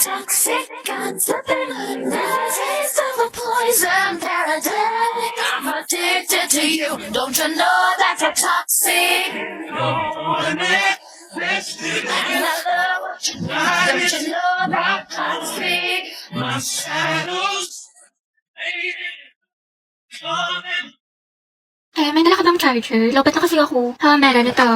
toxic, I'm slipping in the taste of a poison paradise. I'm addicted to you, don't you know that you're toxic? And I love what you do, don't you know that toxic? My shadows coming. May dala ka bang charger? Lobat na kasi ako. Meron ito.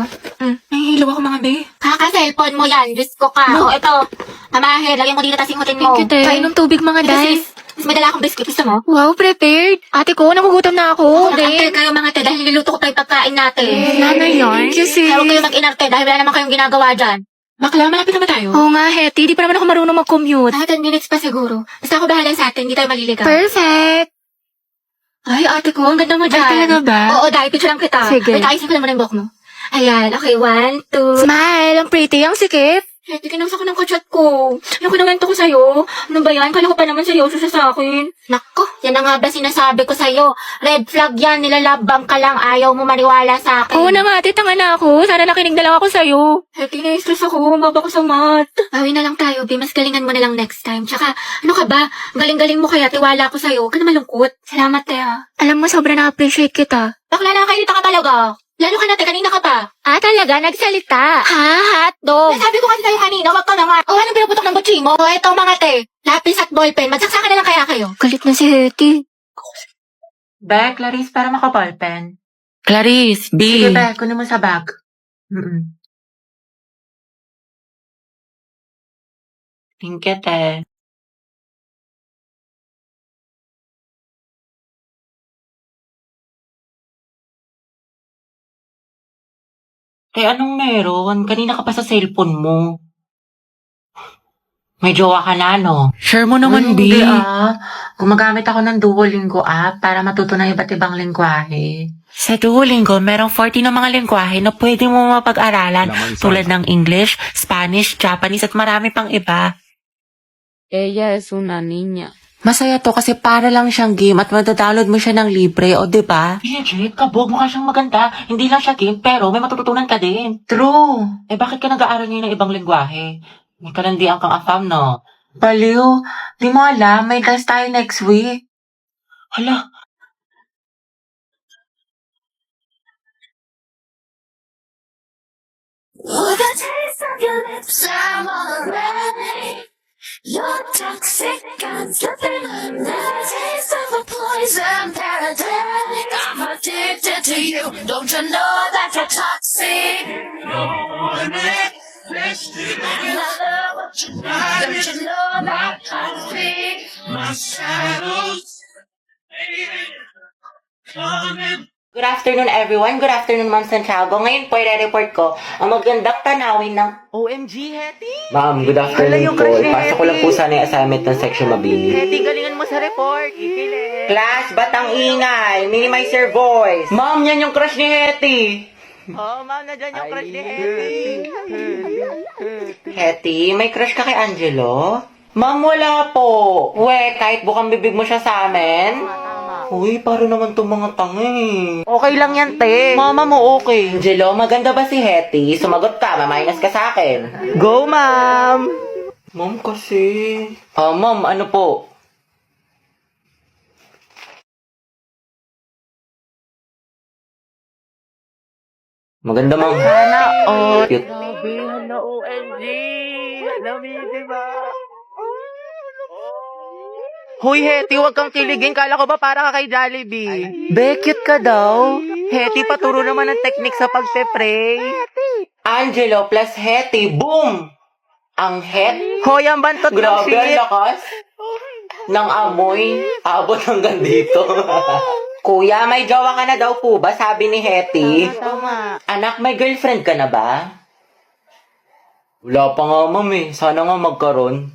Nahihilo ako mga be. Kaka-cellphone mo yan. Diyos ko ka. No. Ito. Mamahid. Lagyan mo dito tas ingutin mo. Thank you, te. Painom tubig mga Ito, day. sis. Mas may dala akong biscuit. Gusto mo? Wow, prepared. Ate ko, nagugutom na ako. Nag-antay kayo mga te dahil niluto ko pa yung pagkain natin. Nanay yan. Thank you, sis. Kaya huwag kayo mag-inarte dahil wala naman kayong ginagawa dyan. Bakla, malapit naman tayo. Oo nga, Hetty. Di pa naman ako marunong mag-commute. 10 minutes pa siguro. Basta ako bahala sa atin. Hindi tayo maliligaw. Perfect. Ay, ate ko, ang ganda mo Ay, dyan. talaga ba? Oo, dahil picture lang kita. Sige. Wait, ayusin ko lang muna yung buhok mo. Ayan, okay, 1, 2. Smile. Ang pretty. Ang sikip. Hindi kinausa ko ng kachat ko. Yung kinawento ko sa'yo. Ano ba yan? Kala ko pa naman seryoso siya sa akin. Nako, yan na nga ba sinasabi ko sa'yo. Red flag yan, nilalabang ka lang. Ayaw mo maniwala sa akin. Oo na nga, ate. Tanga na ako. Sana nakinig na lang ako sa'yo. Healthy na stress ako. Baba ko sa mat. Bawi na lang tayo, B. Mas galingan mo na lang next time. Tsaka, ano ka ba? Galing-galing mo kaya. Tiwala ko sa'yo. Huwag ka na malungkot. Salamat, Tea. Alam mo, sobra na-appreciate kita. Bakla na kayo ka talaga. Lalo ka na, kanina ka pa. Talaga? Nagsalita? Ha? Hotdog? Sabi ko kasi sa'yo kanina, wag ka na nga. Anong pinuputok ng butsi mo? Ito mga te. Lapis at ballpen. Magsaksakan na lang kaya kayo. Galit na si Hetty. Be, Clarice, para makaballpen. Clarice, B. Sige, Be, kunin mo sa bag. Thank you, te. Anong meron? Kanina ka pa sa cellphone mo. May jowa ka na, no? Share mo naman, Hindi Gumagamit ako ng Duolingo app para matuto ng iba't ibang lengguwahe. Sa Duolingo, merong 40 na mga lengguwahe na pwede mo mapag-aralan tulad ng English, Spanish, Japanese at marami pang iba. Ella es una niña. Masaya to kasi para lang siyang game at madadownload mo siya ng libre, o diba? Legit, kabog, mukha siyang maganda. Hindi lang siya game, pero may matututunan ka din. True. Bakit ka nag-aaral ngayon ng ibang lengguwahe? May kalandian kang afam, no? Baliw. Di mo alam, may class tayo next week. Hala. Oh, the taste of your lips, I'm already. You're toxic, I'm slipping in the taste of a poison paradise. I'm addicted to you, don't you know that you're toxic? And I love what you do, don't you know that toxic? My shadows coming. Good afternoon, everyone. Good afternoon, Ma'am Santiago. Ngayon po, i-report ko ang magandang tanawin ng OMG, Hetty! Ma'am, good afternoon po. Ipasok ko lang po sana yung assignment ng section mabini. Hetty, galingan mo sa report. Ikilig. Class, ba't ang ingay? Minimize your voice. Ma'am, yan yung crush ni Hetty. Ma'am, nandiyan yung crush ni Hetty. Hetty, may crush ka kay Angelo? Ma'am, wala po. Kahit bukang bibig mo siya sa amin. Uy, paro naman itong mga tanga eh. Okay lang yan, te. Mama mo okay. Angelo, maganda ba si Hetty? Sumagot ka, maminus ka sa akin. Go, ma'am. Ma'am kasi... ma'am, ano po? Maganda, ma'am. Sana all. Cute. Grabe, hala OMG. Alam mo, diba? Hoy, Hetty, huwag kang kiligin. Kala ko ba para ka kay Jollibee? Be, cute ka daw. Hetty, paturo naman ng technique sa pagpe-pray. Angelo plus Hetty, boom! Ang het. Hoy, ang bantot ng Grabe, ang shit. lakas. Ng amoy. Abot hanggang dito. Kuya, may jowa ka na daw po ba? Sabi ni Hetty. Tama. Anak, may girlfriend ka na ba? Wala pa nga, ma'am eh. Sana nga magkaroon.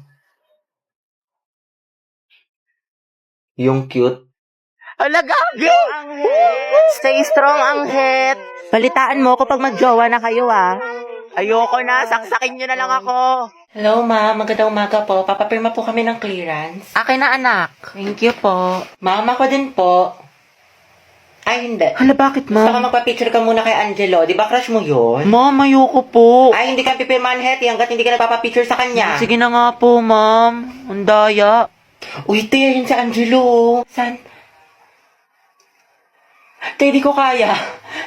Yung cute. Hala, gagi! Stay strong, ang het. Balitaan mo ko pag magjowa na kayo, ah. Ayoko na, saksakin nyo na lang ako. Hello, ma'am. Magandang umaga po. Papapirma po kami ng clearance. Akin na, anak. Thank you po. Ma'am, ako din po. Ay, hindi. Hala, bakit, Gusto ka ma'am? magpa-picture ka muna kay Angelo. Di ba crush mo yun? Ma'am, ayoko po. Ay, hindi ka pipirmahan, Hetty, hanggat hindi ka nagpapapicture sa kanya. Sige na nga po, ma'am. Ang daya. Uy, te, yun si Angelo. San? Te, di ko kaya.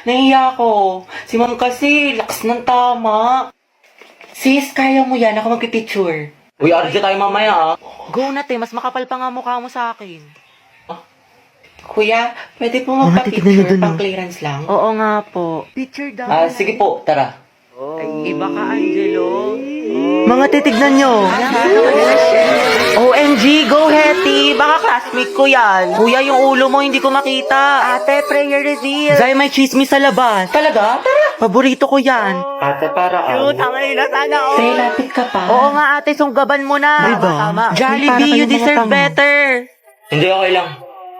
Nahiya ako. Si ma'am kasi, lakas ng tama. Sis, kaya mo yan. Ako magpipicture. Uy, RJ tayo mamaya, ah. Go na, te. Mas makapal pa nga mukha mo sa akin. Kuya, pwede po Mga titignan niyo magpa-picture, dun, pang oh. clearance lang? Oo nga po. Picture daw. Sige po, tara. Ay, iba ka, Angelo. Mga titignan nyo. OMG, go Hetty. Baka classmate ko yan. Kuya, yung ulo mo hindi ko makita. Ate, prayer reveal. Zay, may chismis sa labas. Talaga? Tara. Paborito ko yan. Ate, para Cute, ang ina sana all. Te, lapit ka pa. Oo nga ate, sunggaban mo na. Diba? Tama. Para Jollibee, you kayong mga deserve tanga. better. Hindi, okay lang.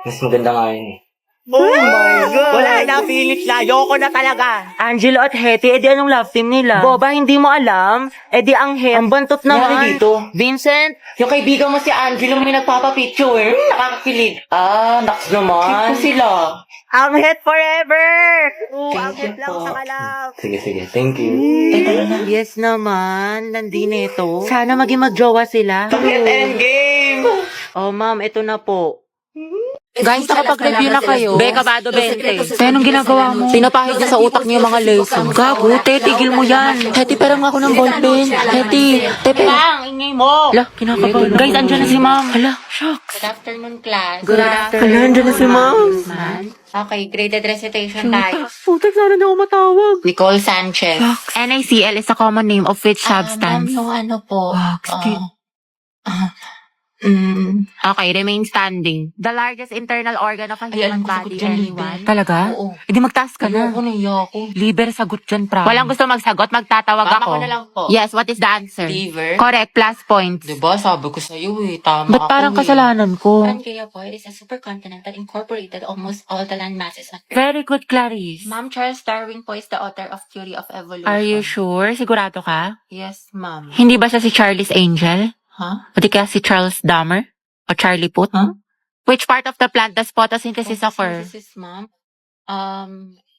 Mas maganda nga yun eh. Oh my God. Wala na, finish na. Ayoko na talaga. Angelo at Hetty, edi anong love team nila? Boba, hindi mo alam? Edi ang Het. Ang bantot naman. Nangyari dito? Vincent, Yung kaibigan mo si Angelo may nagpapapicture. Nakakakilig. Ah, naks naman. Cute ko sila. ang Het forever. Ang Thank you Het lang po. sa kalab. Sige, sige. Thank you. Yes naman, nandito. Sana maging magjowa sila. Bakit endgame? Oh ma'am, ito na po. Guys, nakapag-review na kayo. Beka Bado 20. Te, anong ginagawa mo? Pinapahid niya sa utak niyo yung mga lesson. Gago, te, tigil mo yan. Hetty, pero nga ako ng ballpen. Hetty, te, pero... Lang, ingay mo. Hala, kinakabahan. Guys, andyan na si ma'am. Hala, shucks. Good afternoon, class. Good afternoon. Hala, andyan na si ma'am. Okay, graded recitation tayo. Putek, sana na ako matawag. Nicole Sanchez. NaCl is a common name of which substance? Ma'am, yung ano po. Okay, remain standing. The largest internal organ of a human body, anyone? Talaga? Oo. Hindi magtaas ka na. Ayoko na, ayoko. Liber, sagot dyan, pra. Walang gusto magsagot, magtatawag Mama ako. ko na lang po. Yes, what is the answer? Liver. Correct, plus points. Diba, sabi ko sa'yo eh, tama Ba't parang ako kasalanan ko? Pangea po, it is a supercontinent that incorporated almost all the land masses on Earth. Very good, Clarice. Ma'am, Charles Darwin po is the author of Theory of Evolution. Are you sure? Sigurado ka? Yes, ma'am. Hindi ba siya si Charlie's Angel? Huh? O di kaya si Charles Dahmer? O Charlie Puth? Huh? Which part of the plant does photosynthesis occur? Photosynthesis, ma'am.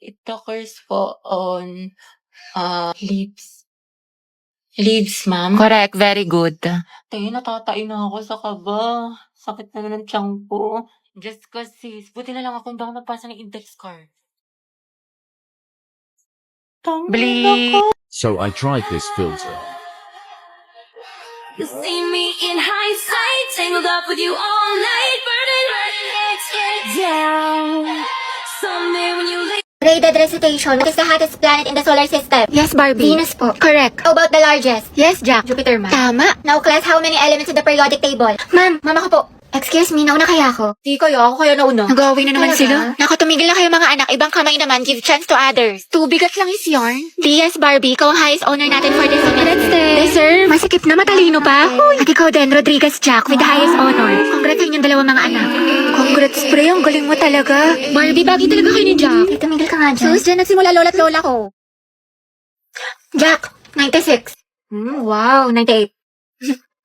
It occurs po on leaves. Leaves, ma'am. Correct, very good. Tayo, natatain na ako sa kaba. Sakit na ng tiyan ko. Just cause sis, buti na lang ako hindi ako nagpasa ng index card. Bleep. So I tried this filter. You see me in hindsight, tangled up with you all night, burning, get down. Someday when you leave. Graded recitation. What is the hottest planet in the solar system? Yes, Barbie. Venus po. Correct. How about the largest? Yes, Jack. Jupiter, ma'am. Tama. Now, class, how many elements in the periodic table? Ma'am, mama ko po. Excuse me, nauna kaya ako? Di kayo, ako kaya nauna. Nag-away na naman Talaga? sila. Naku, tumigil na kayo mga anak. Ibang kamay naman. Give chance to others. Tubigat lang is yarn. DS, Barbie. Ikaw ang highest honor natin for this semester. Deserve. Masikip na matalino pa. At ikaw din, Rodriguez Jack, with the highest honor. Congrats sa inyong dalawang mga anak. Congrats, pre. Ang galing mo talaga. Barbie, bagay talaga kayo ni Jack. Tumigil ka nga dyan. Sus, dyan nagsimula lola't lola ko. Jack, 96. Wow, 98.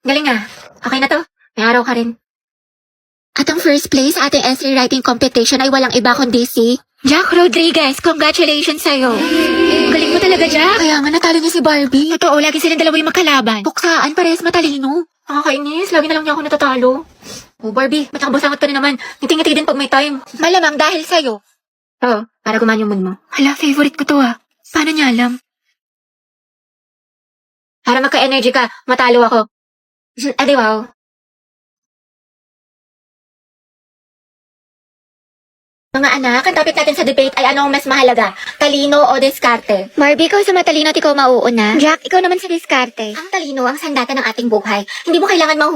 Galing ah. Okay na to. May araw ka rin. At ang first place sa ating essay writing competition ay walang iba kundi si Jack Rodriguez. Congratulations sa'yo. Galing mo talaga, Jack. Kaya nga natalo niya si Barbie. Totoo, lagi silang dalawa yung magkalaban. Buksaan, parehas matalino. Nakakainis, lagi na lang niya ako natatalo. Oh, Barbie, ba't nakabasangot ka na naman? Ngiting-ngiti din pag may time. Malamang dahil sa'yo. Oo, para gumaan yung mood mo. Hala, favorite ko to ah. Paano niya alam? Para magka-energy ka, matalo ako. Adi wow. Mga anak, ang topic natin sa debate ay ano ang mas mahalaga, talino o diskarte? Barbie, ikaw sa matalino at ikaw mauuna. Jack, ikaw naman sa diskarte. Ang talino ang sandata ng ating buhay. Hindi mo kailangan